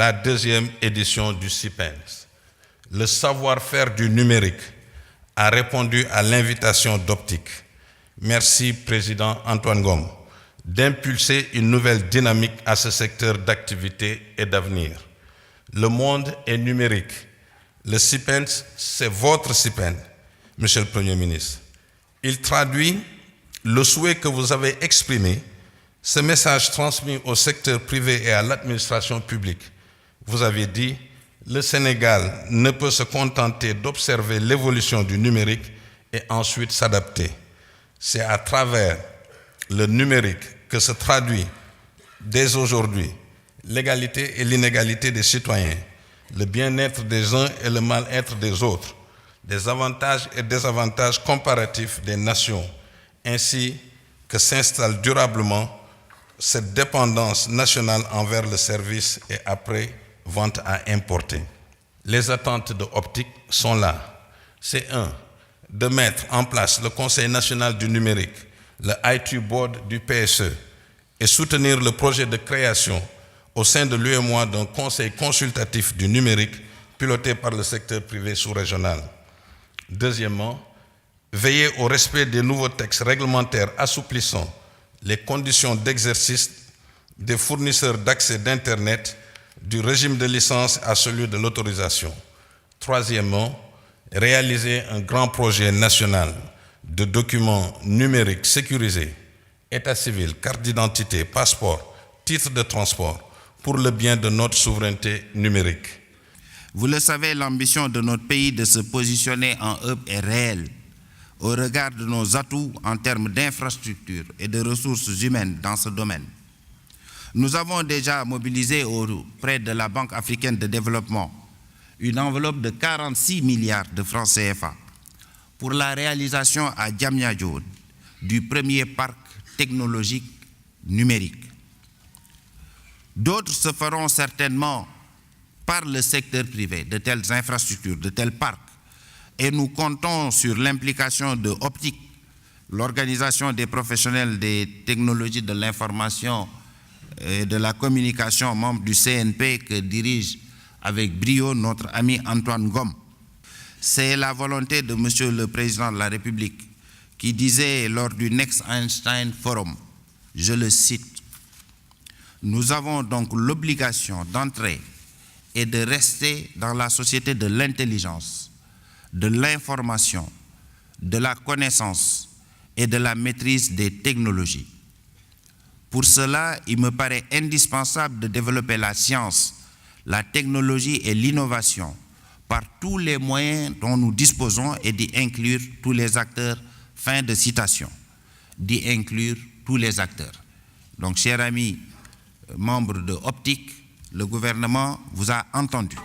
la deuxième édition du CIPENS. Le savoir-faire du numérique a répondu à l'invitation d'Optic. Merci, Président Antoine Ngom, d'impulser une nouvelle dynamique à ce secteur d'activité et d'avenir. Le monde est numérique. Le CIPENS, c'est votre CIPEN, Monsieur le Premier ministre. Il traduit le souhait que vous avez exprimé, ce message transmis au secteur privé et à l'administration publique. Vous avez dit, le Sénégal ne peut se contenter d'observer l'évolution du numérique et ensuite s'adapter. C'est à travers le numérique que se traduit dès aujourd'hui l'égalité et l'inégalité des citoyens, le bien-être des uns et le mal-être des autres, des avantages et désavantages comparatifs des nations, ainsi que s'installe durablement cette dépendance nationale envers le service et après vente à importer. Les attentes de Optic sont là. C'est de mettre en place le Conseil national du numérique, le IT Board du PSE, et soutenir le projet de création au sein de l'UEMOA d'un conseil consultatif du numérique piloté par le secteur privé sous-régional. Deuxièmement, veiller au respect des nouveaux textes réglementaires assouplissant les conditions d'exercice des fournisseurs d'accès d'Internet du régime de licence à celui de l'autorisation. Troisièmement, réaliser un grand projet national de documents numériques sécurisés, état civil, carte d'identité, passeport, titre de transport, pour le bien de notre souveraineté numérique. Vous le savez, l'ambition de notre pays de se positionner en hub est réelle au regard de nos atouts en termes d'infrastructures et de ressources humaines dans ce domaine. Nous avons déjà mobilisé auprès de la Banque africaine de développement une enveloppe de 46 milliards de francs CFA pour la réalisation à Diamniadio du premier parc technologique numérique. D'autres se feront certainement par le secteur privé de telles infrastructures, de tels parcs, et nous comptons sur l'implication de Optic, l'organisation des professionnels des technologies de l'information et de la communication, membre du CNP que dirige avec brio notre ami Antoine Ngom. C'est la volonté de Monsieur le Président de la République qui disait lors du Next Einstein Forum, je le cite, « Nous avons donc l'obligation d'entrer et de rester dans la société de l'intelligence, de l'information, de la connaissance et de la maîtrise des technologies. Pour cela, il me paraît indispensable de développer la science, la technologie et l'innovation par tous les moyens dont nous disposons et d'y inclure tous les acteurs. » Fin de citation. D'y inclure tous les acteurs. Donc, chers amis, membres de Optic, le gouvernement vous a entendu.